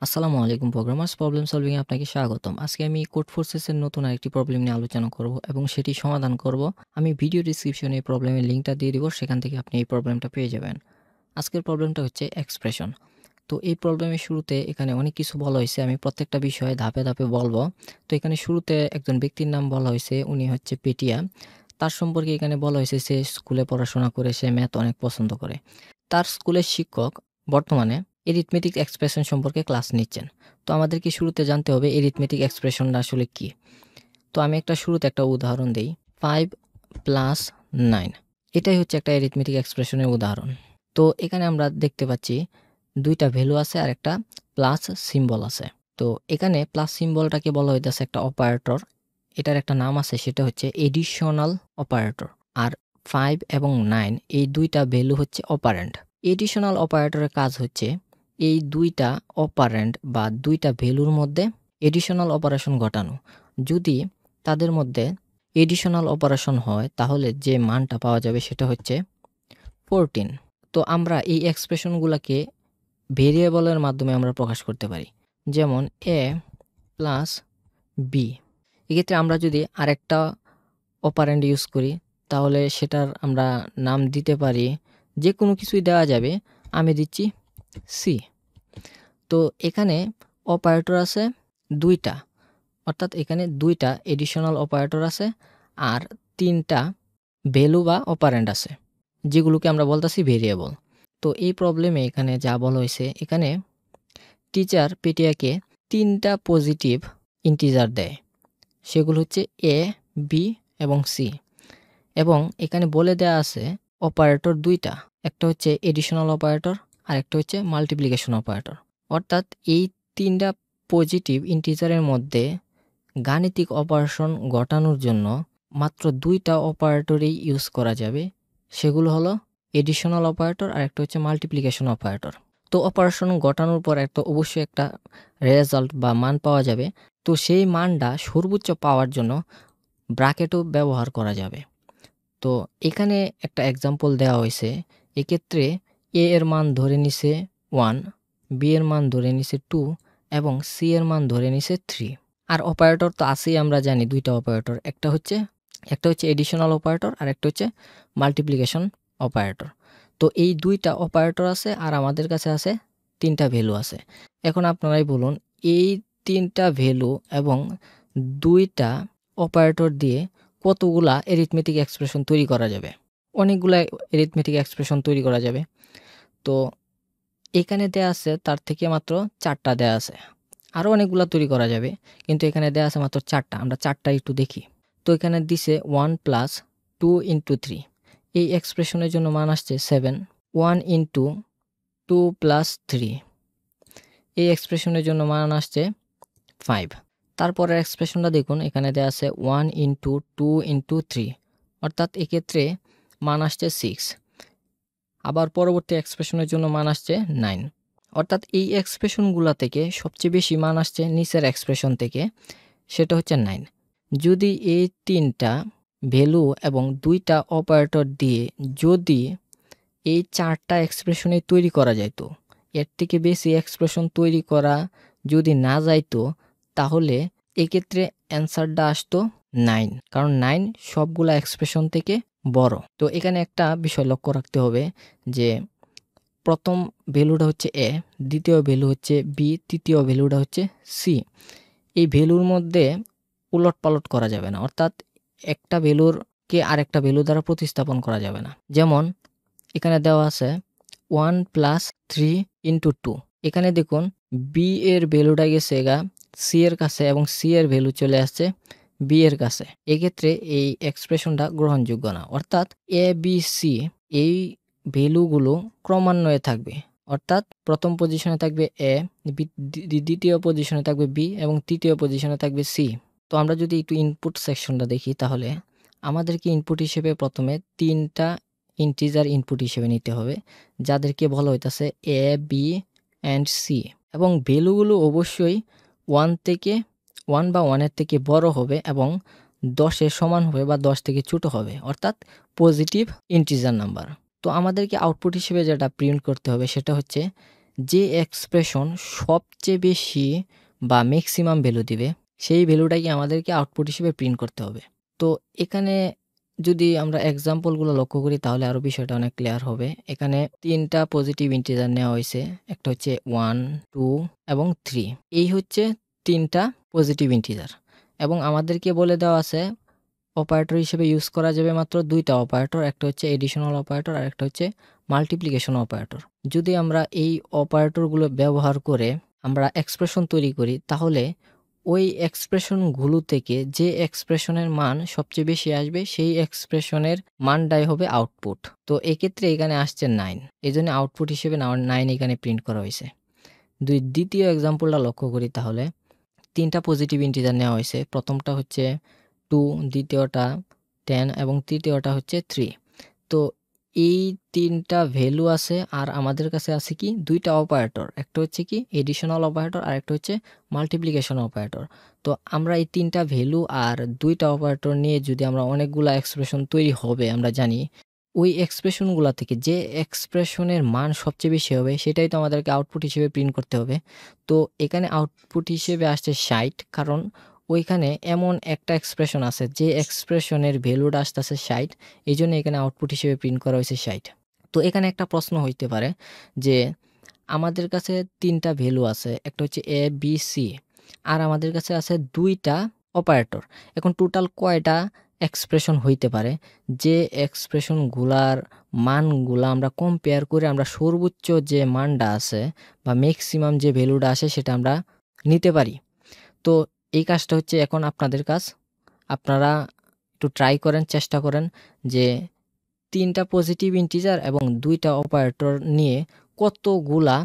আসসালামু আলাইকুম programmers problem solving এ আপনাকে স্বাগতম। আজকে আমি কোড ফোর্সেস এর নতুন আরেকটি প্রবলেম নিয়ে আলোচনা করব এবং সেটি সমাধান করব। আমি ভিডিও ডেসক্রিপশনে এই প্রবলেমের লিঙ্কটা দিয়ে দিব, সেখান থেকে আপনি এই প্রবলেমটা পেয়ে যাবেন। আজকের প্রবলেমটা হচ্ছে এক্সপ্রেশন। তো এই প্রবলেমের শুরুতে এখানে অনেক কিছু বলা হয়েছে, আমি প্রত্যেকটা বিষয়ে ধাপে ধাপে বলবো। তো এখানে শুরুতে একজন ব্যক্তির নাম বলা হয়েছে, উনি হচ্ছে পেটিয়া। তার সম্পর্কে এখানে বলা হয়েছে সে স্কুলে পড়াশোনা করে, সে ম্যাথ অনেক পছন্দ করে। তার স্কুলের শিক্ষক বর্তমানে এরিথমেটিক এক্সপ্রেশন সম্পর্কে ক্লাস নিচ্ছেন। তো আমাদেরকে শুরুতে জানতে হবে এরিথমেটিক এক্সপ্রেশনটা আসলে কি। তো আমি শুরুতে একটা উদাহরণ দেই। 5 প্লাস 9, এটাই হচ্ছে একটা এরিথমেটিক এক্সপ্রেশনের উদাহরণ। তো এখানে আমরা দেখতে পাচ্ছি দুইটা ভ্যালু আছে আর একটা প্লাস সিম্বল আছে। তো এখানে প্লাস সিম্বলটাকে বলা হইতেছে একটা অপারেটর। এটার একটা নাম আছে, সেটা হচ্ছে এডিশনাল অপারেটর। আর 5 এবং 9 এই দুইটা ভ্যালু হচ্ছে অপারেন্ট। এডিশনাল অপারেটরের কাজ হচ্ছে এই দুইটা অপারেন্ট বা দুইটা ভ্যালুর মধ্যে এডিশনাল অপারেশন ঘটানো। যদি তাদের মধ্যে এডিশনাল অপারেশন হয় তাহলে যে মানটা পাওয়া যাবে সেটা হচ্ছে 14। তো আমরা এই এক্সপ্রেশনগুলোকে ভেরিয়েবলের মাধ্যমে আমরা প্রকাশ করতে পারি, যেমন এ প্লাস বি। এক্ষেত্রে আমরা যদি আরেকটা অপারেন্ড ইউজ করি তাহলে সেটার আমরা নাম দিতে পারি, যে কোনো কিছুই দেওয়া যাবে। আমি দিচ্ছি সি। তো এখানে অপারেটর আছে দুইটা, অর্থাৎ এখানে দুইটা এডিশনাল অপারেটর আছে আর তিনটা ভ্যালু বা অপারেন্ড আছে, যেগুলোকে আমরা বলতেছি ভেরিয়েবল। তো এই প্রবলেমে এখানে যা বলা হয়েছে, এখানে টিচার পেটিয়াকে তিনটা পজিটিভ ইন্টিজার দেয়, সেগুলো হচ্ছে এ, বি এবং সি। এবং এখানে বলে দেয়া আছে অপারেটর দুইটা, একটা হচ্ছে এডিশনাল অপারেটর আর একটা হচ্ছে মাল্টিপ্লিকেশন অপারেটর। অর্থাৎ এই তিনটা পজিটিভ ইন্টিজারের মধ্যে গাণিতিক অপারেশন ঘটানোর জন্য মাত্র দুইটা অপারেটরই ইউজ করা যাবে, সেগুলো হলো এডিশনাল অপারেটর আর একটা হচ্ছে মাল্টিপ্লিকেশন অপারেটর। তো অপারেশন ঘটানোর পর অবশ্যই একটা রেজাল্ট বা মান পাওয়া যাবে। তো সেই মানটা সর্বোচ্চ পাওয়ার জন্য ব্র্যাকেটও ব্যবহার করা যাবে। তো এখানে একটা এক্সাম্পল দেওয়া হয়েছে। এক্ষেত্রে এ এর মান ধরে নিছে 1, বি এর মান ধরে নিছে 2 এবং সি এর মান ধরে নিছে 3। আর অপারেটর তো আছেই, আমরা জানি দুইটা অপারেটর, একটা হচ্ছে এডিশনাল অপারেটর আর একটা হচ্ছে মাল্টিপ্লিকেশন অপারেটর। তো এই দুইটা অপারেটর আছে আর আমাদের কাছে আছে তিনটা ভ্যালু আছে। এখন আপনারাই বলুন, এই তিনটা ভ্যালু এবং দুইটা অপারেটর দিয়ে কতগুলা এরিথমেটিক এক্সপ্রেশন তৈরি করা যাবে? অনেকগুলা এরিথমেটিক এক্সপ্রেশন তৈরি করা যাবে। তো এখানে দেয়া আছে তার থেকে মাত্র 4টা দেয়া আছে। আরও অনেকগুলা তৈরি করা যাবে, কিন্তু এখানে দেয়া আছে মাত্র 4টা। আমরা 4টা একটু দেখি। তো এখানে দিছে 1 প্লাস 2 ইন্টু 3। এই এক্সপ্রেশনের জন্য মান আসছে 7। 1 ইন্টু 2 প্লাস 3, এই এক্সপ্রেশনের জন্য মান আসছে 5। তারপরের এক্সপ্রেশনটা দেখুন, এখানে দেয়া আছে 1 ইন্টু 2 ইন্টু 3, অর্থাৎ এক্ষেত্রে মান আসছে 6। আবার পরবর্তী এক্সপ্রেশনের জন্য মান আসছে 9। অর্থাৎ এই এক্সপ্রেশনগুলা থেকে সবচেয়ে বেশি মান আসছে নিচের এক্সপ্রেশন থেকে, সেটা হচ্ছে 9। যদি এই তিনটা ভ্যালু এবং দুইটা অপারেটর দিয়ে যদি এই 4টা এক্সপ্রেশনই তৈরি করা যাইতো, এর থেকে বেশি এক্সপ্রেশন তৈরি করা যদি না যাইতো, তাহলে এক্ষেত্রে অ্যান্সারটা আসতো 9, কারণ 9 সবগুলা এক্সপ্রেশন থেকে বড়। তো এখানে একটা বিষয় লক্ষ্য রাখতে হবে যে প্রথম ভ্যালুটা হচ্ছে এ, দ্বিতীয় ভ্যালু হচ্ছে বি, তৃতীয় ভ্যালুটা হচ্ছে সি। এই ভ্যালুর মধ্যে উলটপালট করা যাবে না, অর্থাৎ একটা ভ্যালুরকে আরেকটা ভ্যালু দ্বারা প্রতিস্থাপন করা যাবে না। যেমন এখানে দেওয়া আছে 1 প্লাস 3 ইন্টু 2। এখানে দেখুন বি এর ভ্যালুটা গেছে সি এর কাছে এবং সি এর ভ্যালু চলে আসছে বি এর কাছে। এক্ষেত্রে এই এক্সপ্রেশনটা গ্রহণযোগ্য না। অর্থাৎ এ বি সি এই ভ্যালুগুলো ক্রমান্বয়ে থাকবে, অর্থাৎ প্রথম পজিশনে থাকবে এ, দ্বিতীয় পজিশনে থাকবে বি এবং তৃতীয় পজিশনে থাকবে সি। তো আমরা যদি একটু ইনপুট সেকশনটা দেখি, তাহলে আমাদেরকে ইনপুট হিসেবে প্রথমে তিনটা ইন্টিজার ইনপুট হিসেবে নিতে হবে, যাদেরকে বলা হইতাছে এ, বি অ্যান্ড সি। এবং ভ্যালুগুলো অবশ্যই 1 বা 1-এর থেকে বড় হবে এবং 10-এর সমান হবে বা 10 থেকে ছোট হবে, অর্থাৎ পজিটিভ ইন্টিজার নাম্বার। তো আমাদেরকে আউটপুট হিসেবে যেটা প্রিন্ট করতে হবে সেটা হচ্ছে যে এক্সপ্রেশন সবচেয়ে বেশি বা ম্যাক্সিমাম ভ্যালু দিবে সেই ভ্যালুটাকে আমাদেরকে আউটপুট হিসেবে প্রিন্ট করতে হবে। তো এখানে যদি আমরা এক্সাম্পলগুলো লক্ষ্য করি তাহলে আরও বিষয়টা অনেক ক্লিয়ার হবে। এখানে ৩টা পজিটিভ ইন্টিজার নেওয়া হয়েছে। একটা হচ্ছে 1, 2 এবং 3। এই হচ্ছে ৩টা পজিটিভ ইন্টিজার এবং আমাদেরকে বলে দেওয়া আছে অপারেটর হিসেবে ইউজ করা যাবে মাত্র ২টা অপারেটর। একটা হচ্ছে এডিশনাল অপারেটর আর একটা হচ্ছে মাল্টিপ্লিকেশন অপারেটর। যদি আমরা এই অপারেটরগুলো ব্যবহার করে আমরা এক্সপ্রেশন তৈরি করি তাহলে ওই এক্সপ্রেশনগুলো থেকে যে এক্সপ্রেশনের মান সবচেয়ে বেশি আসবে সেই এক্সপ্রেশনের মানটাই হবে আউটপুট। তো এক্ষেত্রে এখানে আসছে 9, এজন্য আউটপুট হিসেবে 9 এখানে প্রিন্ট করা হয়েছে। দ্বিতীয় এক্সাম্পলটা লক্ষ্য করি তাহলে ৩টা পজিটিভ ইন্টিজার নেওয়া হয়েছে। প্রথমটা হচ্ছে 2, দ্বিতীয়টা 10 এবং তৃতীয়টা হচ্ছে 3। তো এই ৩টা ভ্যালু আছে আর আমাদের কাছে আছে কি ২টা অপারেটর। একটা হচ্ছে কি এডিশনাল অপারেটর আর একটা হচ্ছে মাল্টিপ্লিকেশন অপারেটর। তো আমরা এই ৩টা ভ্যালু আর ২টা অপারেটর নিয়ে যদি আমরা অনেকগুলা এক্সপ্রেশন তৈরি হবে আমরা জানি, ওই এক্সপ্রেশনগুলা থেকে যে এক্সপ্রেশনের মান সবচেয়ে বেশি হবে সেটাই তো আমাদেরকে আউটপুট হিসেবে প্রিন্ট করতে হবে। তো এখানে আউটপুট হিসেবে আসছে ৬০, কারণ ওইখানে এমন একটা এক্সপ্রেশন আছে যে এক্সপ্রেশনের ভ্যালুটা আসতেছে ৬০, এইজন্য এখানে আউটপুট হিসেবে প্রিন্ট করা হয়েছে ৬০। তো এখানে একটা প্রশ্ন হইতে পারে যে আমাদের কাছে ৩টা ভ্যালু আছে, একটা হচ্ছে এ, বি, সি আর আমাদের কাছে আছে ২টা অপারেটর। এখন টোটাল কয়টা এক্সপ্রেশন হইতে পারে যে এক্সপ্রেশনগুলার মানগুলা আমরা কম্পেয়ার করে আমরা সর্বোচ্চ যে মানটা আছে বা ম্যাক্সিমাম যে ভ্যালুটা আসে সেটা আমরা নিতে পারি। তো এই কাজটা হচ্ছে এখন আপনাদের কাজ। আপনারা একটু ট্রাই করেন, চেষ্টা করেন যে ৩টা পজিটিভ ইন্টিজার এবং ২টা অপারেটর নিয়ে কতগুলা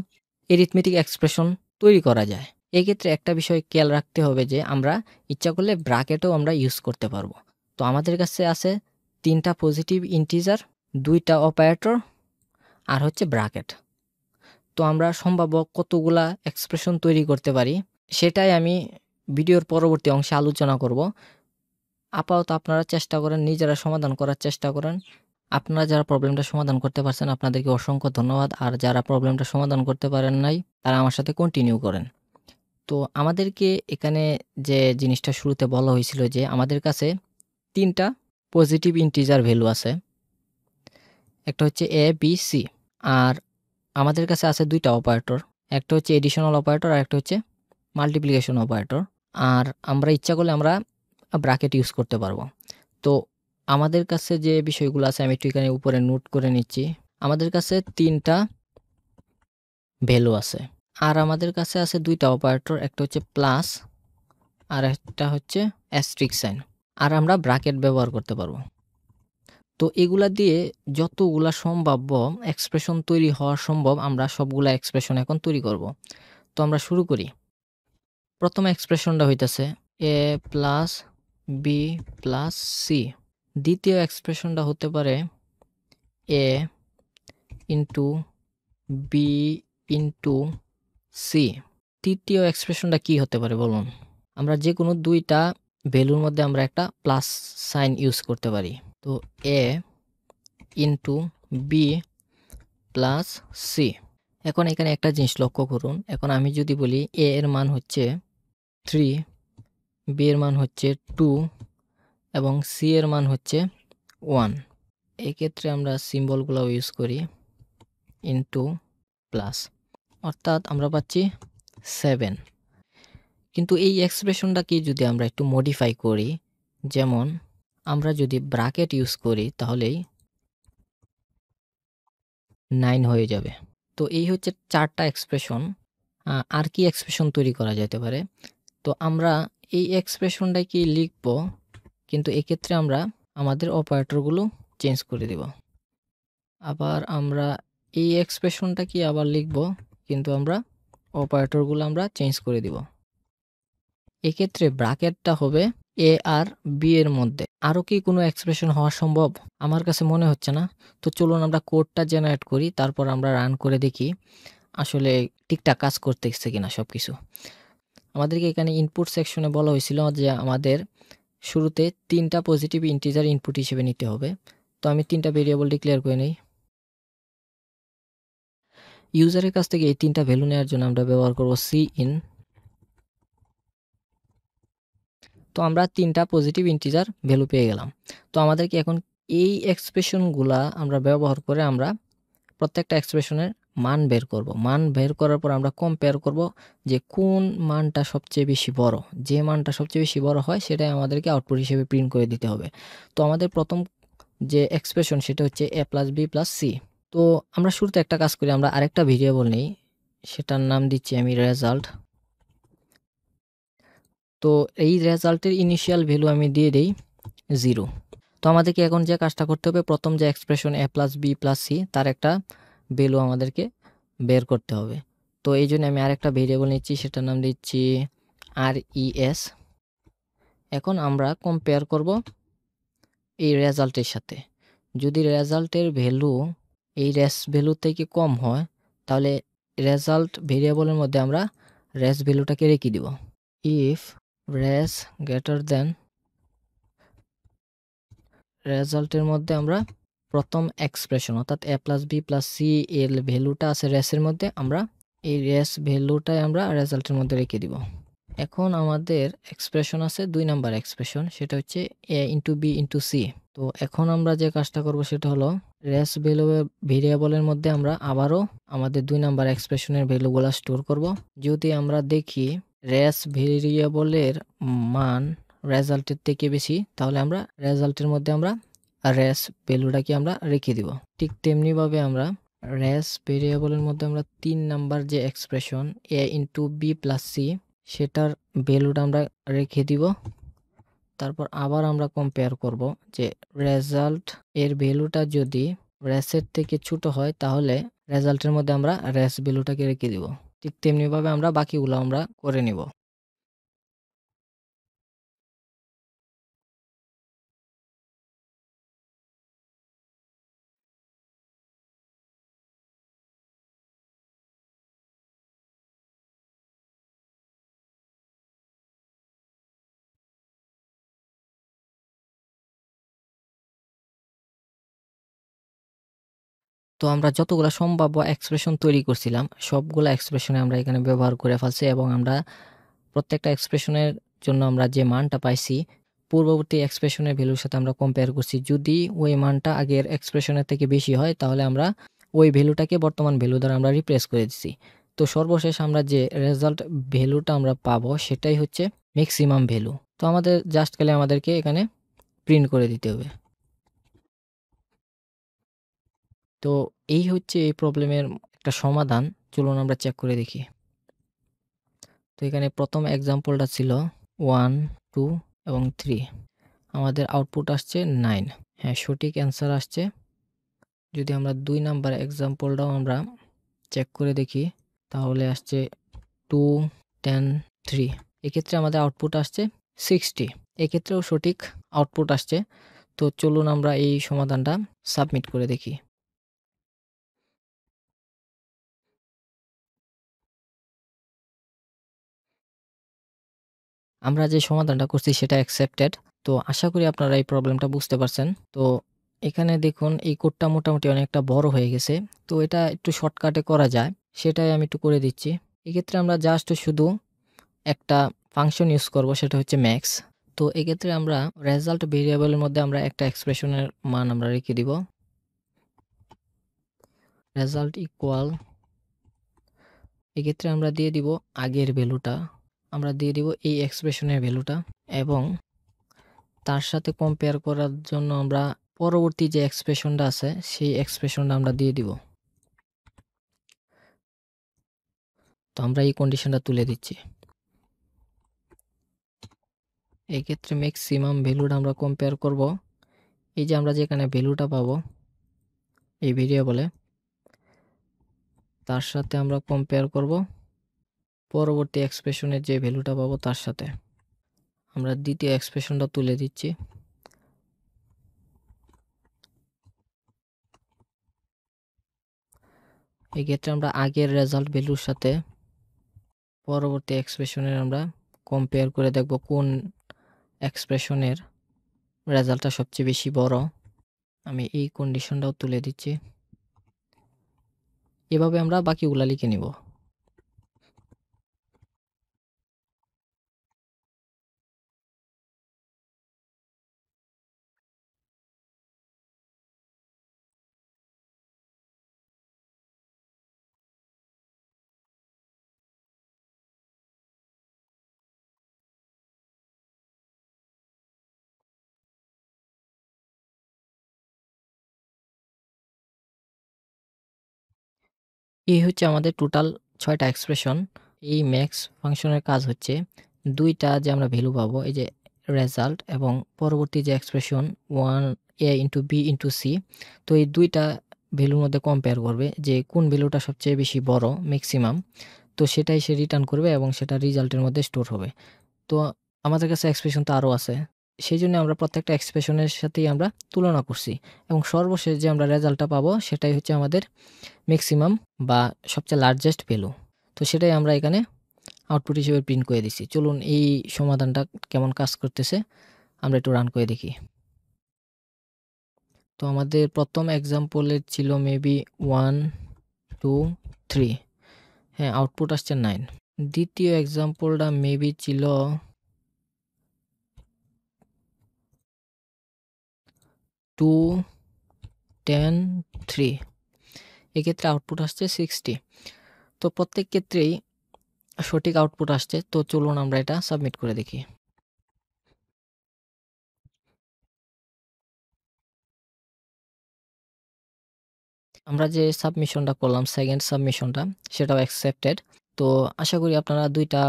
এরিথমেটিক এক্সপ্রেশন তৈরি করা যায়। এক্ষেত্রে একটা বিষয় খেয়াল রাখতে হবে যে আমরা ইচ্ছা করলে ব্র্যাকেটও আমরা ইউজ করতে পারবো। তো আমাদের কাছে আছে ৩টা পজিটিভ ইন্টিজার, ২টা অপারেটর আর হচ্ছে ব্র্যাকেট। তো আমরা সম্ভাব্য কতগুলা এক্সপ্রেশন তৈরি করতে পারি সেটাই আমি ভিডিওর পরবর্তী অংশে আলোচনা করব। আপাতত আপনারা চেষ্টা করেন, নিজেরা সমাধান করার চেষ্টা করেন। আপনারা যারা প্রবলেমটা সমাধান করতে পারছেন আপনাদেরকে অসংখ্য ধন্যবাদ। আর যারা প্রবলেমটা সমাধান করতে পারেন নাই তারা আমার সাথে কন্টিনিউ করেন। তো আমাদেরকে এখানে যে জিনিসটা শুরুতে বলা হয়েছিল যে আমাদের কাছে ৩টা পজিটিভ ইন্টিজার ভ্যালু আছে। একটা হচ্ছে এ, বি, সি আর আমাদের কাছে আছে ২টা অপারেটর। একটা হচ্ছে এডিশনাল অপারেটর আর একটা হচ্ছে মাল্টিপ্লিকেশন অপারেটর। আর আমরা ইচ্ছা করলে আমরা ব্র্যাকেট ইউজ করতে পারবো। তো আমাদের কাছে যে বিষয়গুলো আছে আমি একটু এখানে উপরে নোট করে নিচ্ছি। আমাদের কাছে ৩টা ভ্যালু আছে আর আমাদের কাছে আছে ২টা অপারেটর, একটা হচ্ছে প্লাস আর একটা হচ্ছে অ্যাস্টেরিস্ক সাইন আর আমরা ব্র্যাকেট ব্যবহার করতে পারবো। তো এগুলা দিয়ে যতগুলা সম্ভাব্য এক্সপ্রেশন তৈরি হওয়া সম্ভব আমরা সবগুলা এক্সপ্রেশন এখন তৈরি করব। তো আমরা শুরু করি। প্রথম এক্সপ্রেশনটা হইতেছে এ প্লাস বি প্লাস সি। দ্বিতীয় এক্সপ্রেশনটা হতে পারে এ ইন্টু বি ইন্টু সি। তৃতীয় এক্সপ্রেশনটা কি হতে পারে বলুন? আমরা যে কোনো ২টা ভ্যালুর মধ্যে আমরা একটা প্লাস সাইন ইউজ করতে পারি। তো এ ইন্টু বি প্লাস সি। এখন এখানে একটা জিনিস লক্ষ্য করুন। এখন আমি যদি বলি এ এর মান হচ্ছে 3, বি এর মান হচ্ছে 2 এবং সি এর মান হচ্ছে 1। এক্ষেত্রে আমরা সিম্বলগুলো ইউজ করি ইন্টু প্লাস, অর্থাৎ আমরা পাচ্ছি 7। কিন্তু এই এক্সপ্রেশনটাকে যদি আমরা একটু মডিফাই করি, যেমন আমরা যদি ব্র্যাকেট ইউজ করি তাহলেই 9 হয়ে যাবে। তো এই হচ্ছে 4টা এক্সপ্রেশন। আর কি এক্সপ্রেশন তৈরি করা যেতে পারে? তো আমরা এই এক্সপ্রেশনটাকে লিখব, কিন্তু এক্ষেত্রে আমরা আমাদের অপারেটরগুলো চেঞ্জ করে দেব। আবার আমরা এই এক্সপ্রেশনটাকে আবার লিখব, কিন্তু আমরা অপারেটরগুলো আমরা চেঞ্জ করে দিব। এক্ষেত্রে ব্র্যাকেটটা হবে এ আর বি এর মধ্যে। আরও কি কোনো এক্সপ্রেশন হওয়া সম্ভব? আমার কাছে মনে হচ্ছে না। তো চলুন আমরা কোডটা জেনারেট করি, তারপর আমরা রান করে দেখি আসলে ঠিকঠাক কাজ করতেছে কিনা সবকিছু। আমাদেরকে এখানে ইনপুট সেকশনে বলা হয়েছিল যে আমাদের শুরুতে ৩টা পজিটিভ ইন্টিজার ইনপুট হিসেবে নিতে হবে। তো আমি ৩টা ভেরিয়েবল ডিক্লেয়ার করে নেই। ইউজারের কাছ থেকে এই ৩টা ভ্যালু নেওয়ার জন্য আমরা ব্যবহার করব সিইন। তো আমরা ৩টা পজিটিভ ইন্টিজার ভ্যালু পেয়ে গেলাম। তো আমাদেরকে এখন এই এক্সপ্রেশনগুলা আমরা ব্যবহার করে আমরা প্রত্যেকটা এক্সপ্রেশনের মান বের করব। মান বের করার পর আমরা কম্পেয়ার করব যে কোন মানটা সবচেয়ে বেশি বড়। যে মানটা সবচেয়ে বেশি বড় হয় সেটাই আমাদেরকে আউটপুট হিসেবে প্রিন্ট করে দিতে হবে। তো আমাদের প্রথম যে এক্সপ্রেশন সেটা হচ্ছে a + b + c। তো আমরা শুরুতে একটা কাজ করি, আমরা আরেকটা ভেরিয়েবল নেই, সেটার নাম দিচ্ছি আমি রেজাল্ট। তো এই রেজাল্টের ইনিশিয়াল ভ্যালু আমি দিয়ে দেই 0। তো আমাদেরকে এখন যে কাজটা করতে হবে, প্রথম যে এক্সপ্রেশন a + b + c তার একটা ভ্যালু আমাদেরকে বের করতে হবে। তো এই জন্য আমি আরেকটা ভেরিয়েবল নিচ্ছি, সেটার নাম দিচ্ছি res। এখন আমরা কম্পেয়ার করব এই রেজাল্টের সাথে। যদি রেজাল্টের ভ্যালু এই রেস ভ্যালু থেকে কম হয় তাহলে রেজাল্ট ভেরিয়েবলের মধ্যে আমরা রেস ভ্যালুটাকে রেখে দিব। ইফ রেস গ্রেটার দেন রেজাল্টের মধ্যে আমরা প্রথম এক্সপ্রেশন অর্থাৎ a + b + c এর ভ্যালুটা আছে রেসের মধ্যে, আমরা এই রেস ভ্যালুটাই আমরা রেজাল্টের মধ্যে রেখে দিব। এখন আমাদের এক্সপ্রেশন আছে ২ নাম্বার এক্সপ্রেশন, সেটা হচ্ছে a * b * c। তো এখন আমরা যে কাজটা করব সেটা হলো রেস ভ্যালু ভেরিয়েবলের মধ্যে আমরা আবারও আমাদের ২ নাম্বার এক্সপ্রেশনের ভ্যালুগুলা স্টোর করব। যদি আমরা দেখি রেস ভেরিয়েবলের মান রেজাল্টের থেকে বেশি তাহলে আমরা রেজাল্টের মধ্যে আমরা রেস ভ্যালুটাকে আমরা রেখে দিব। ঠিক তেমনিভাবে আমরা রেস ভেরিয়েবলের মধ্যে আমরা ৩ নাম্বার যে এক্সপ্রেশন a * b + c সেটার ভ্যালুটা আমরা রেখে দিব। তারপর আবার আমরা কম্পেয়ার করব যে রেজাল্ট এর ভ্যালুটা যদি রেসের থেকে ছোট হয় তাহলে রেজাল্টের মধ্যে আমরা রেস ভ্যালুটাকে রেখে দিব। ঠিক তেমনিভাবে আমরা বাকিগুলো আমরা করে নিব। তো আমরা যতগুলা সম্ভাব্য এক্সপ্রেশন তৈরি করছিলাম সবগুলা এক্সপ্রেশনে আমরা এখানে ব্যবহার করে ফেলছি এবং আমরা প্রত্যেকটা এক্সপ্রেশনের জন্য আমরা যে মানটা পাইছি পূর্ববর্তী এক্সপ্রেশনের ভ্যালুর সাথে আমরা কম্পেয়ার করছি। যদি ওই মানটা আগের এক্সপ্রেশনের থেকে বেশি হয় তাহলে আমরা ওই ভ্যালুটাকে বর্তমান ভ্যালু দ্বারা আমরা রিপ্লেস করে দিচ্ছি। তো সর্বশেষ আমরা যে রেজাল্ট ভ্যালুটা আমরা পাবো সেটাই হচ্ছে ম্যাক্সিমাম ভ্যালু। তো আমাদের জাস্ট খালি আমাদেরকে এখানে প্রিন্ট করে দিতে হবে। তো এই হচ্ছে এই প্রবলেমের একটা সমাধান। চলুন আমরা চেক করে দেখি। তো এখানে প্রথম এক্সাম্পলটা ছিল 1, 2 এবং 3। আমাদের আউটপুট আসছে 9। হ্যাঁ, সঠিক অ্যান্সার আসছে। যদি আমরা ২ নাম্বার এক্সাম্পলটাও আমরা চেক করে দেখি তাহলে আসছে 2, 10, 3। এক্ষেত্রে আমাদের আউটপুট আসছে 60। এক্ষেত্রেও সঠিক আউটপুট আসছে। তো চলুন আমরা এই সমাধানটা সাবমিট করে দেখি। আমরা যে সমাধানটা করছি সেটা অ্যাকসেপ্টেড। তো আশা করি আপনারা এই প্রবলেমটা বুঝতে পারছেন। তো এখানে দেখুন এই কোডটা মোটামুটি অনেকটা বড় হয়ে গেছে। তো এটা একটু শর্টকাটে করা যায়, সেটাই আমি একটু করে দিচ্ছি। এক্ষেত্রে আমরা জাস্ট শুধু একটা ফাংশন ইউজ করব, সেটা হচ্ছে ম্যাক্স। তো এক্ষেত্রে আমরা রেজাল্ট ভেরিয়েবলের মধ্যে আমরা একটা এক্সপ্রেশনের মান আমরা রেখে দিব। রেজাল্ট ইকুয়াল এক্ষেত্রে আমরা দিয়ে দিব আগের ভ্যালুটা, আমরা দিয়ে দিব এই এক্সপ্রেশনের ভ্যালুটা এবং তার সাথে কম্পেয়ার করার জন্য আমরা পরবর্তী যে এক্সপ্রেশনটা আছে সেই এক্সপ্রেশনটা আমরা দিয়ে দিব। তো আমরা এই কন্ডিশনটা তুলে দিচ্ছি। এক্ষেত্রে ম্যাক্সিমাম ভ্যালুটা আমরা কম্পেয়ার করব এই যে আমরা যেখানে ভ্যালুটা পাবো এই ভেরিয়েবলে, তার সাথে আমরা কম্পেয়ার করব পরবর্তী এক্সপ্রেশনের যে ভ্যালুটা পাবো তার সাথে। আমরা দ্বিতীয় এক্সপ্রেশনটা তুলে দিচ্ছি। এক্ষেত্রে আমরা আগের রেজাল্ট ভ্যালুর সাথে পরবর্তী এক্সপ্রেশনের আমরা কম্পেয়ার করে দেখব কোন এক্সপ্রেশনের রেজাল্টটা সবচেয়ে বেশি বড়। আমি এই কন্ডিশনটাও তুলে দিচ্ছি। এভাবে আমরা বাকিগুলা লিখে নিব। এই হচ্ছে আমাদের টোটাল ৬ টা এক্সপ্রেশন। এই ম্যাক্স ফাংশনের কাজ হচ্ছে ২ টা যে আমরা ভ্যালু পাবো, এই যে রেজাল্ট এবং পরবর্তী যে expression 1 a into b into c, তো এই ২ টা ভ্যালুর মধ্যে কম্পেয়ার করবে যে কোন ভ্যালুটা সবচেয়ে বেশি বড় ম্যাক্সিমাম। তো সেটাই সে রিটার্ন করবে এবং সেটা রেজাল্টের মধ্যে স্টোর হবে। তো আমাদের কাছে এক্সপ্রেশন তো আরও আছে। সেইজন্য আমরা প্রত্যেকটা এক্সপ্রেশনের সাথেই আমরা তুলনা করছি এবং সর্বশেষ যে আমরা রেজাল্টটা পাবো সেটাই হচ্ছে আমাদের মেক্সিমাম বা সবচেয়ে লার্জেস্ট ভ্যালু। তো সেটাই আমরা এখানে আউটপুট হিসেবে প্রিন্ট করে দিছি। চলুন এই সমাধানটা কেমন কাজ করতেছে আমরা একটু রান করে দেখি। তো আমাদের ১ম এক্সাম্পলের ছিল মেবি 1, 2, 3, হ্যাঁ, আউটপুট আসছে 9। দ্বিতীয় এক্সাম্পলটা মেবি ছিল 2, 10, 3, এক্ষেত্রে আউটপুট আসছে 60। তো প্রত্যেক ক্ষেত্রেই সঠিক আউটপুট আসছে। তো চলুন আমরা এটা সাবমিট করে দেখি। আমরা যে সাবমিশনটা করলাম, সেকেন্ড সাবমিশনটা, সেটাও অ্যাকসেপ্টেড। তো আশা করি আপনারা ২ টা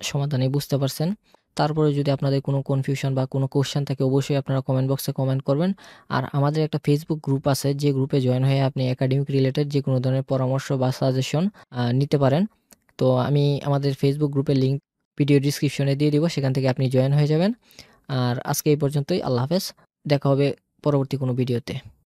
সমাধানই বুঝতে পারছেন। তারপরে যদি আপনাদের কোনো কনফিউশন বা কোনো কোয়েশ্চেন থাকে অবশ্যই আপনারা কমেন্ট বক্সে কমেন্ট করবেন। আর আমাদের একটা ফেসবুক গ্রুপ আছে, যে গ্রুপে জয়েন হয়ে আপনি একাডেমিক রিলেটেড যেকোনো ধরনের পরামর্শ বা সাজেশন নিতে পারেন। তো আমি আমাদের ফেসবুক গ্রুপের লিংক ভিডিও ডেসক্রিপশনে দিয়ে দিব, সেখান থেকে আপনি জয়েন হয়ে যাবেন। আর আজকে এই পর্যন্তই। আল্লাহ হাফেজ। দেখা হবে পরবর্তী কোনো ভিডিওতে।